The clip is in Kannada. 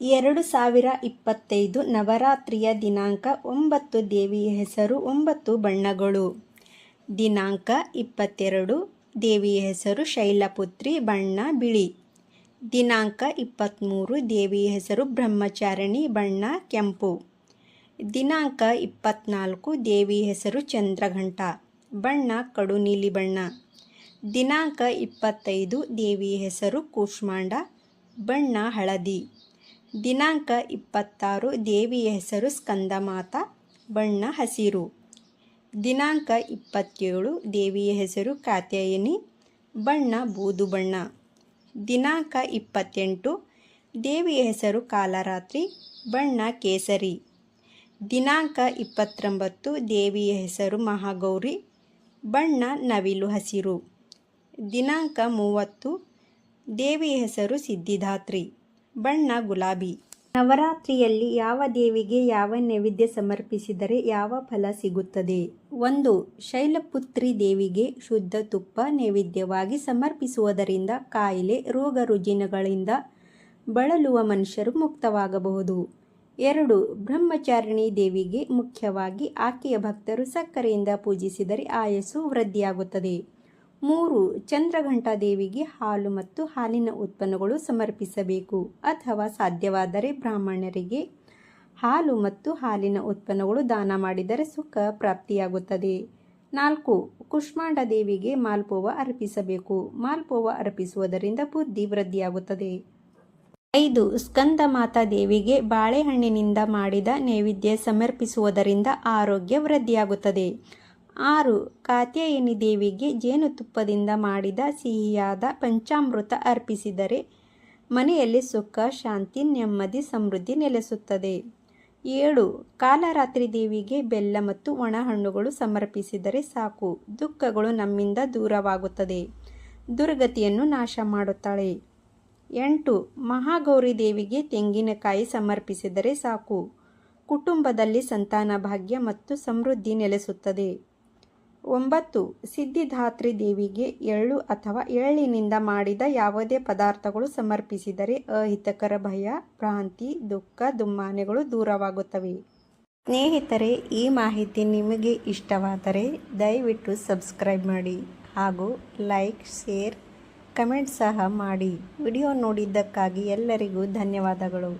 2025 ನವರಾತ್ರಿಯ ದಿನಾಂಕ 9. ದೇವಿಯ ಹೆಸರು 9 ಬಣ್ಣಗಳು. ದಿನಾಂಕ 22. ದೇವಿಯ ಹೆಸರು ಶೈಲಪುತ್ರಿ, ಬಣ್ಣ ಬಿಳಿ. ದಿನಾಂಕ 23. ದೇವಿಯ ಹೆಸರು ಬ್ರಹ್ಮಚಾರಿಣಿ, ಬಣ್ಣ ಕೆಂಪು. ದಿನಾಂಕ 24. ದೇವಿಯ ಹೆಸರು ಚಂದ್ರಘಂಟ, ಬಣ್ಣ ಕಡು ನೀಲಿ ಬಣ್ಣ. ದಿನಾಂಕ 25. ದೇವಿಯ ಹೆಸರು ಕೂಷ್ಮಾಂಡ, ಬಣ್ಣ ಹಳದಿ. ದಿನಾಂಕ 26. ದೇವಿಯ ಹೆಸರು ಸ್ಕಂದಮಾತಾ, ಬಣ್ಣ ಹಸಿರು. ದಿನಾಂಕ 27. ದೇವಿಯ ಹೆಸರು ಕಾತ್ಯಾಯಿನಿ, ಬಣ್ಣ ಬೂದು ಬಣ್ಣ. ದಿನಾಂಕ 28. ದೇವಿಯ ಹೆಸರು ಕಾಲರಾತ್ರಿ, ಬಣ್ಣ ಕೇಸರಿ. ದಿನಾಂಕ 29. ದೇವಿಯ ಹೆಸರು ಮಹಾಗೌರಿ, ಬಣ್ಣ ನವಿಲು ಹಸಿರು. ದಿನಾಂಕ 30. ದೇವಿಯ ಹೆಸರು ಸಿದ್ಧಿದಾತ್ರಿ, ಬಣ್ಣ ಗುಲಾಬಿ. ನವರಾತ್ರಿಯಲ್ಲಿ ಯಾವ ದೇವಿಗೆ ಯಾವ ನೈವೇದ್ಯ ಸಮರ್ಪಿಸಿದರೆ ಯಾವ ಫಲ ಸಿಗುತ್ತದೆ? 1. ಶೈಲಪುತ್ರಿ ದೇವಿಗೆ ಶುದ್ಧ ತುಪ್ಪ ನೈವೇದ್ಯವಾಗಿ ಸಮರ್ಪಿಸುವುದರಿಂದ ಕಾಯಿಲೆ ರೋಗ ರುಜಿನಗಳಿಂದ ಬಳಲುವ ಮನುಷ್ಯರು ಮುಕ್ತವಾಗಬಹುದು. 2. ಬ್ರಹ್ಮಚಾರಿಣಿ ದೇವಿಗೆ ಮುಖ್ಯವಾಗಿ ಆಕೆಯ ಭಕ್ತರು ಸಕ್ಕರೆಯಿಂದ ಪೂಜಿಸಿದರೆ ಆಯಸ್ಸು ವೃದ್ಧಿಯಾಗುತ್ತದೆ. 3. ಚಂದ್ರಘಂಟಾ ದೇವಿಗೆ ಹಾಲು ಮತ್ತು ಹಾಲಿನ ಉತ್ಪನ್ನಗಳು ಸಮರ್ಪಿಸಬೇಕು, ಅಥವಾ ಸಾಧ್ಯವಾದರೆ ಬ್ರಾಹ್ಮಣರಿಗೆ ಹಾಲು ಮತ್ತು ಹಾಲಿನ ಉತ್ಪನ್ನಗಳು ದಾನ ಮಾಡಿದರೆ ಸುಖ ಪ್ರಾಪ್ತಿಯಾಗುತ್ತದೆ. 4. ಕೂಷ್ಮಾಂಡ ದೇವಿಗೆ ಮಾಲ್ಪೋವ ಅರ್ಪಿಸಬೇಕು, ಮಾಲ್ಪೋವ ಅರ್ಪಿಸುವುದರಿಂದ ಬುದ್ಧಿ ವೃದ್ಧಿಯಾಗುತ್ತದೆ. 5. ಸ್ಕಂದಮಾತಾ ದೇವಿಗೆ ಬಾಳೆಹಣ್ಣಿನಿಂದ ಮಾಡಿದ ನೈವೇದ್ಯ ಸಮರ್ಪಿಸುವುದರಿಂದ ಆರೋಗ್ಯ ವೃದ್ಧಿಯಾಗುತ್ತದೆ. 6. ಕಾತ್ಯಾಯಿನಿ ದೇವಿಗೆ ಜೇನುತುಪ್ಪದಿಂದ ಮಾಡಿದ ಸಿಹಿಯಾದ ಪಂಚಾಮೃತ ಅರ್ಪಿಸಿದರೆ ಮನೆಯಲ್ಲಿ ಸುಖ, ಶಾಂತಿ, ನೆಮ್ಮದಿ, ಸಮೃದ್ಧಿ ನೆಲೆಸುತ್ತದೆ. 7. ಕಾಲರಾತ್ರಿ ದೇವಿಗೆ ಬೆಲ್ಲ ಮತ್ತು ಒಣ ಹಣ್ಣುಗಳು ಸಮರ್ಪಿಸಿದರೆ ಸಾಕು, ದುಃಖಗಳು ನಮ್ಮಿಂದ ದೂರವಾಗುತ್ತದೆ, ದುರ್ಗತಿಯನ್ನು ನಾಶ ಮಾಡುತ್ತಾಳೆ. 8. ಮಹಾಗೌರಿ ದೇವಿಗೆ ತೆಂಗಿನಕಾಯಿ ಸಮರ್ಪಿಸಿದರೆ ಸಾಕು, ಕುಟುಂಬದಲ್ಲಿ ಸಂತಾನ ಭಾಗ್ಯ ಮತ್ತು ಸಮೃದ್ಧಿ ನೆಲೆಸುತ್ತದೆ. 9. ಸಿದ್ಧಿದಾತ್ರಿ ದೇವಿಗೆ ಎಳ್ಳು ಅಥವಾ ಎಳ್ಳಿನಿಂದ ಮಾಡಿದ ಯಾವುದೇ ಪದಾರ್ಥಗಳು ಸಮರ್ಪಿಸಿದರೆ ಅಹಿತಕರ ಭಯ, ಭ್ರಾಂತಿ, ದುಃಖ, ದುಮ್ಮಾನೆಗಳು ದೂರವಾಗುತ್ತವೆ. ಸ್ನೇಹಿತರೆ, ಈ ಮಾಹಿತಿ ನಿಮಗೆ ಇಷ್ಟವಾದರೆ ದಯವಿಟ್ಟು ಸಬ್ಸ್ಕ್ರೈಬ್ ಮಾಡಿ ಹಾಗೂ ಲೈಕ್, ಶೇರ್, ಕಮೆಂಟ್ ಸಹ ಮಾಡಿ. ವಿಡಿಯೋ ನೋಡಿದ್ದಕ್ಕಾಗಿ ಎಲ್ಲರಿಗೂ ಧನ್ಯವಾದಗಳು.